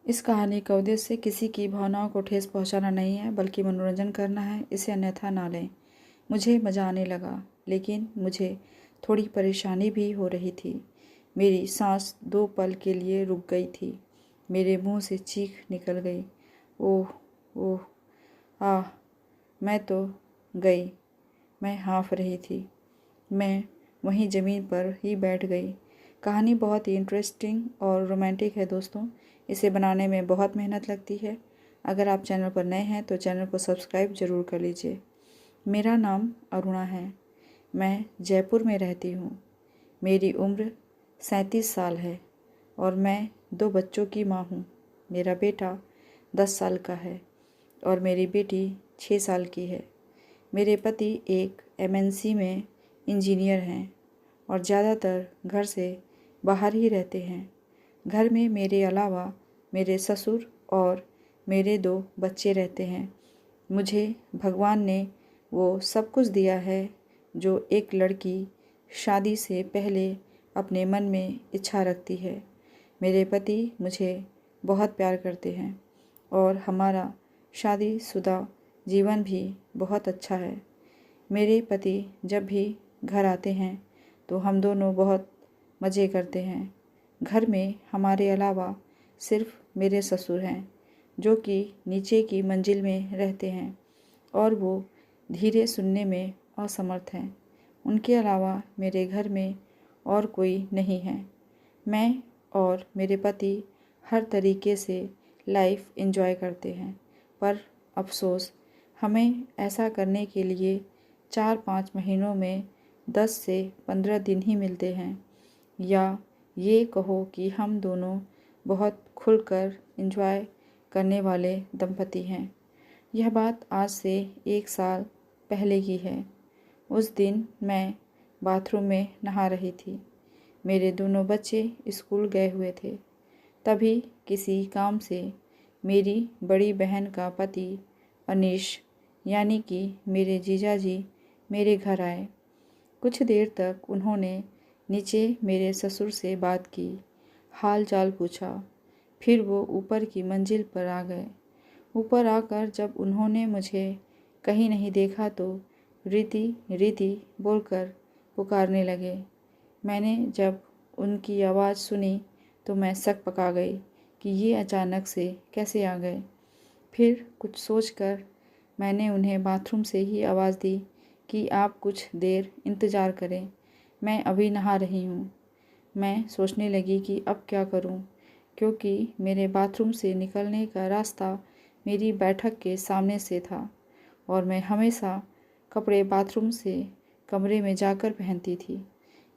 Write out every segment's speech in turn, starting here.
इस कहानी का उद्देश्य किसी की भावनाओं को ठेस पहुंचाना नहीं है, बल्कि मनोरंजन करना है। इसे अन्यथा ना लें। मुझे मज़ा आने लगा, लेकिन मुझे थोड़ी परेशानी भी हो रही थी। मेरी सांस 2 पल के लिए रुक गई थी। मेरे मुंह से चीख निकल गई। ओह ओह, आह! मैं तो गई। मैं हाँफ रही थी। मैं वहीं ज़मीन पर ही बैठ गई। कहानी बहुत ही इंटरेस्टिंग और रोमांटिक है दोस्तों। इसे बनाने में बहुत मेहनत लगती है। अगर आप चैनल पर नए हैं तो चैनल को सब्सक्राइब ज़रूर कर लीजिए। मेरा नाम अरुणा है। मैं जयपुर में रहती हूँ। मेरी उम्र 37 साल है और मैं 2 बच्चों की माँ हूँ। मेरा बेटा 10 साल का है और मेरी बेटी 6 साल की है। मेरे पति एक एमएनसी में इंजीनियर हैं और ज़्यादातर घर से बाहर ही रहते हैं। घर में मेरे अलावा मेरे ससुर और मेरे 2 बच्चे रहते हैं। मुझे भगवान ने वो सब कुछ दिया है जो एक लड़की शादी से पहले अपने मन में इच्छा रखती है। मेरे पति मुझे बहुत प्यार करते हैं और हमारा शादीशुदा जीवन भी बहुत अच्छा है। मेरे पति जब भी घर आते हैं तो हम दोनों बहुत मज़े करते हैं। घर में हमारे अलावा सिर्फ मेरे ससुर हैं, जो कि नीचे की मंजिल में रहते हैं और वो धीरे सुनने में असमर्थ हैं। उनके अलावा मेरे घर में और कोई नहीं है। मैं और मेरे पति हर तरीके से लाइफ एंजॉय करते हैं, पर अफसोस हमें ऐसा करने के लिए 4-5 महीनों में 10 से 15 दिन ही मिलते हैं। या ये कहो कि हम दोनों बहुत खुलकर एंजॉय करने वाले दंपति हैं। यह बात आज से 1 साल पहले की है। उस दिन मैं बाथरूम में नहा रही थी। मेरे दोनों बच्चे स्कूल गए हुए थे। तभी किसी काम से मेरी बड़ी बहन का पति अनीश, यानी कि मेरे जीजाजी, मेरे घर आए। कुछ देर तक उन्होंने नीचे मेरे ससुर से बात की, हाल चाल पूछा। फिर वो ऊपर की मंजिल पर आ गए। ऊपर आकर जब उन्होंने मुझे कहीं नहीं देखा तो रीति रीति बोलकर पुकारने लगे। मैंने जब उनकी आवाज़ सुनी तो मैं सक पका गई कि ये अचानक से कैसे आ गए। फिर कुछ सोचकर मैंने उन्हें बाथरूम से ही आवाज़ दी कि आप कुछ देर इंतज़ार करें, मैं अभी नहा रही हूँ। मैं सोचने लगी कि अब क्या करूँ, क्योंकि मेरे बाथरूम से निकलने का रास्ता मेरी बैठक के सामने से था और मैं हमेशा कपड़े बाथरूम से कमरे में जाकर पहनती थी।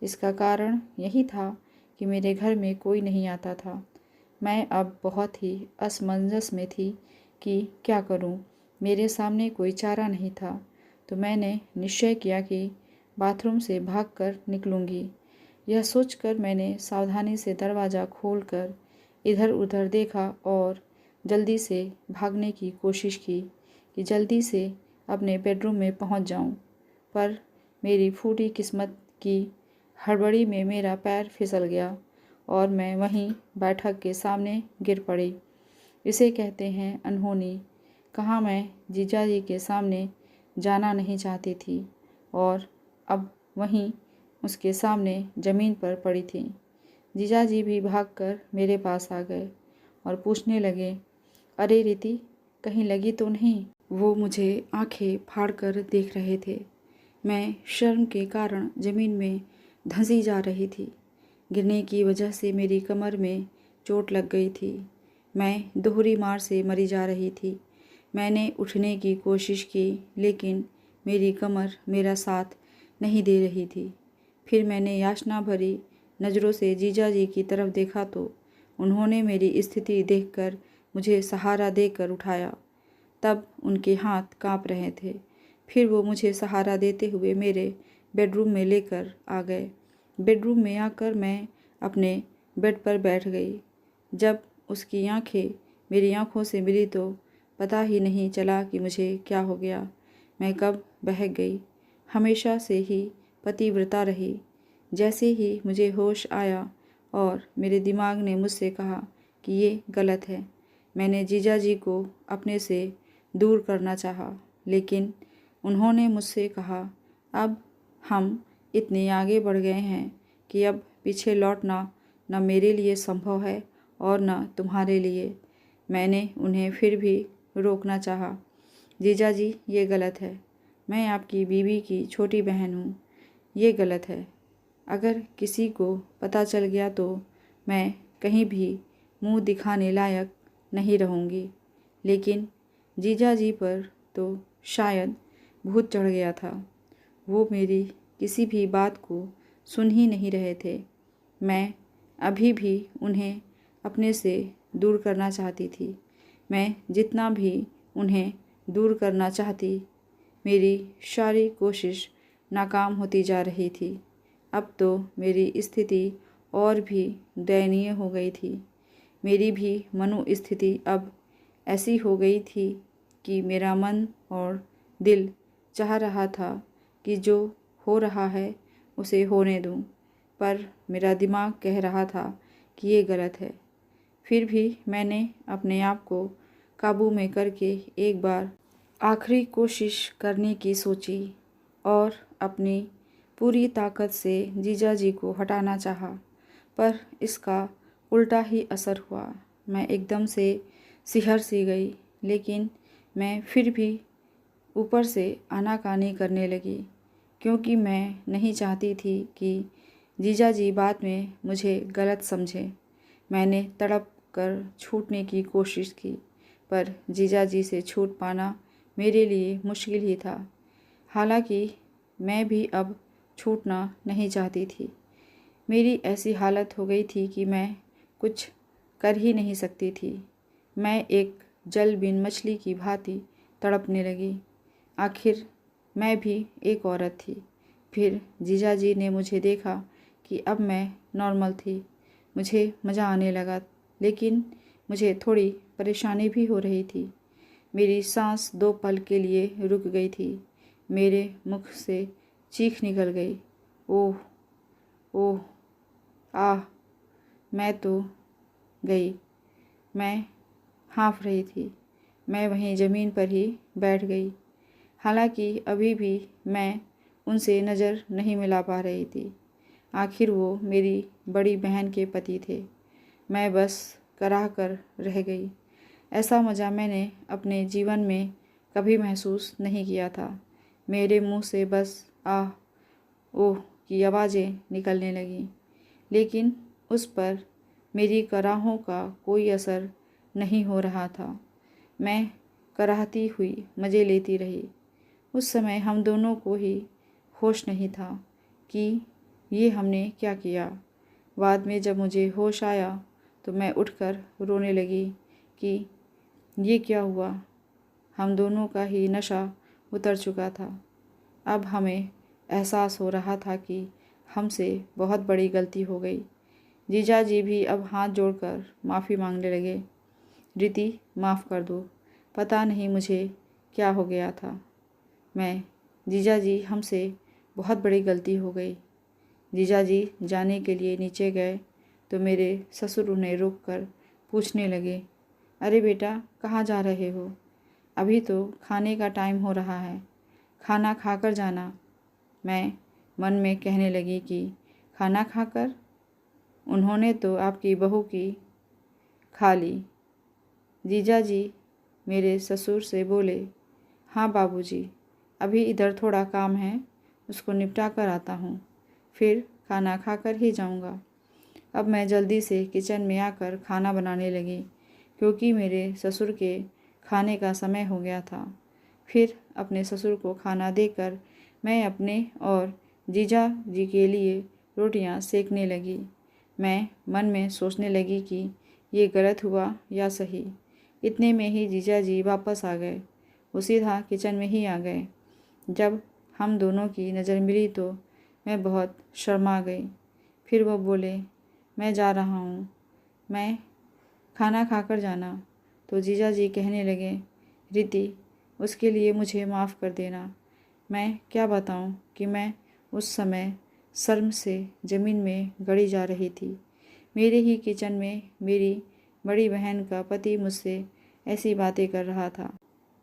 इसका कारण यही था कि मेरे घर में कोई नहीं आता था। मैं अब बहुत ही असमंजस में थी कि क्या करूं। मेरे सामने कोई चारा नहीं था, तो मैंने निश्चय किया कि बाथरूम से भागकर निकलूंगी। यह सोचकर मैंने सावधानी से दरवाज़ा खोलकर इधर उधर देखा और जल्दी से भागने की कोशिश की कि जल्दी से अपने बेडरूम में पहुंच जाऊं। पर मेरी फूटी किस्मत की हड़बड़ी में मेरा पैर फिसल गया और मैं वहीं बैठक के सामने गिर पड़ी। इसे कहते हैं अनहोनी। कहाँ मैं जीजाजी के सामने जाना नहीं चाहती थी और अब वहीं उसके सामने ज़मीन पर पड़ी थी। जीजाजी भी भागकर मेरे पास आ गए और पूछने लगे, अरे रीति, कहीं लगी तो नहीं? वो मुझे आंखें फाड़कर देख रहे थे। मैं शर्म के कारण ज़मीन में धंसी जा रही थी। गिरने की वजह से मेरी कमर में चोट लग गई थी। मैं दोहरी मार से मरी जा रही थी। मैंने उठने की कोशिश की, लेकिन मेरी कमर मेरा साथ नहीं दे रही थी। फिर मैंने याचना भरी नज़रों से जीजाजी की तरफ देखा तो उन्होंने मेरी स्थिति देखकर मुझे सहारा देकर उठाया। तब उनके हाथ काँप रहे थे। फिर वो मुझे सहारा देते हुए मेरे बेडरूम में लेकर आ गए। बेडरूम में आकर मैं अपने बेड पर बैठ गई। जब उसकी आंखें मेरी आंखों से मिली तो पता ही नहीं चला कि मुझे क्या हो गया। मैं कब बहक गई। हमेशा से ही पतिव्रता रही। जैसे ही मुझे होश आया और मेरे दिमाग ने मुझसे कहा कि ये गलत है, मैंने जीजा जी को अपने से दूर करना चाहा, लेकिन उन्होंने मुझसे कहा, अब हम इतने आगे बढ़ गए हैं कि अब पीछे लौटना न मेरे लिए संभव है और न तुम्हारे लिए। मैंने उन्हें फिर भी रोकना चाहा। जीजा जी, ये गलत है। मैं आपकी बीवी की छोटी बहन हूँ। ये गलत है। अगर किसी को पता चल गया तो मैं कहीं भी मुंह दिखाने लायक नहीं रहूँगी। लेकिन जीजा जी पर तो शायद भूत चढ़ गया था। वो मेरी किसी भी बात को सुन ही नहीं रहे थे। मैं अभी भी उन्हें अपने से दूर करना चाहती थी। मैं जितना भी उन्हें दूर करना चाहती, मेरी सारी कोशिश नाकाम होती जा रही थी। अब तो मेरी स्थिति और भी दयनीय हो गई थी। मेरी भी मनोस्थिति अब ऐसी हो गई थी कि मेरा मन और दिल चाह रहा था कि जो हो रहा है उसे होने दूं, पर मेरा दिमाग कह रहा था कि ये गलत है। फिर भी मैंने अपने आप को काबू में करके एक बार आखिरी कोशिश करने की सोची और अपनी पूरी ताकत से जीजा जी को हटाना चाहा, पर इसका उल्टा ही असर हुआ। मैं एकदम से सिहर सी गई, लेकिन मैं फिर भी ऊपर से आनाकानी करने लगी, क्योंकि मैं नहीं चाहती थी कि जीजा जी बाद में मुझे गलत समझे। मैंने तड़प कर छूटने की कोशिश की, पर जीजा जी से छूट पाना मेरे लिए मुश्किल ही था। हालांकि मैं भी अब छूटना नहीं चाहती थी। मेरी ऐसी हालत हो गई थी कि मैं कुछ कर ही नहीं सकती थी। मैं एक जल बिन मछली की भांति तड़पने लगी। आखिर मैं भी एक औरत थी। फिर जीजा जी ने मुझे देखा कि अब मैं नॉर्मल थी। मुझे मज़ा आने लगा, लेकिन मुझे थोड़ी परेशानी भी हो रही थी। मेरी सांस 2 पल के लिए रुक गई थी। मेरे मुख से चीख निकल गई। ओह ओह, आह! मैं तो गई। मैं हाँफ रही थी। मैं वहीं ज़मीन पर ही बैठ गई। हालांकि अभी भी मैं उनसे नज़र नहीं मिला पा रही थी। आखिर वो मेरी बड़ी बहन के पति थे। मैं बस कराह कर रह गई। ऐसा मज़ा मैंने अपने जीवन में कभी महसूस नहीं किया था। मेरे मुंह से बस आह ओह की आवाज़ें निकलने लगीं, लेकिन उस पर मेरी कराहों का कोई असर नहीं हो रहा था। मैं कराहती हुई मज़े लेती रही। उस समय हम दोनों को ही होश नहीं था कि ये हमने क्या किया। बाद में जब मुझे होश आया तो मैं उठकर रोने लगी कि ये क्या हुआ। हम दोनों का ही नशा उतर चुका था। अब हमें एहसास हो रहा था कि हमसे बहुत बड़ी गलती हो गई। जीजा जी भी अब हाथ जोड़कर माफ़ी मांगने लगे। रिति, माफ़ कर दो। पता नहीं मुझे क्या हो गया था। जीजा जी, हमसे बहुत बड़ी गलती हो गई। जीजा जी जाने के लिए नीचे गए तो मेरे ससुर उन्हें रोक कर पूछने लगे, अरे बेटा, कहाँ जा रहे हो? अभी तो खाने का टाइम हो रहा है, खाना खाकर जाना। मैं मन में कहने लगी कि खाना खाकर? उन्होंने तो आपकी बहू की खा ली। जीजा जी मेरे ससुर से बोले, हाँ बाबूजी, अभी इधर थोड़ा काम है, उसको निपटा कर आता हूँ, फिर खाना खाकर ही जाऊँगा। अब मैं जल्दी से किचन में आकर खाना बनाने लगी, क्योंकि मेरे ससुर के खाने का समय हो गया था। फिर अपने ससुर को खाना देकर मैं अपने और जीजा जी के लिए रोटियां सेकने लगी। मैं मन में सोचने लगी कि ये गलत हुआ या सही। इतने में ही जीजा जी वापस आ गए। वो सीधा किचन में ही आ गए। जब हम दोनों की नज़र मिली तो मैं बहुत शर्मा गई। फिर वो बोले, मैं जा रहा हूँ, मैं खाना खाकर जाना। तो जीजा जी कहने लगे, रिति, उसके लिए मुझे माफ़ कर देना। मैं क्या बताऊँ कि मैं उस समय शर्म से ज़मीन में गड़ी जा रही थी। मेरे ही किचन में मेरी बड़ी बहन का पति मुझसे ऐसी बातें कर रहा था।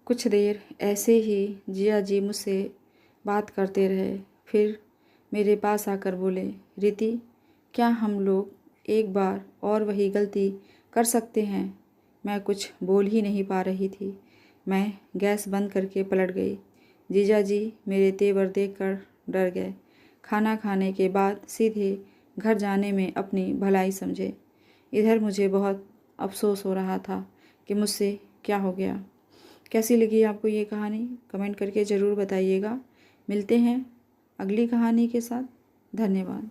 कुछ देर ऐसे ही जिया जी मुझसे बात करते रहे। फिर मेरे पास आकर बोले, रीति, क्या हम लोग एक बार और वही गलती कर सकते हैं? मैं कुछ बोल ही नहीं पा रही थी। मैं गैस बंद करके पलट गई। जीजा जी मेरे तेवर देखकर डर गए। खाना खाने के बाद सीधे घर जाने में अपनी भलाई समझे। इधर मुझे बहुत अफसोस हो रहा था कि मुझसे क्या हो गया। कैसी लगी आपको ये कहानी? कमेंट करके ज़रूर बताइएगा। मिलते हैं अगली कहानी के साथ। धन्यवाद।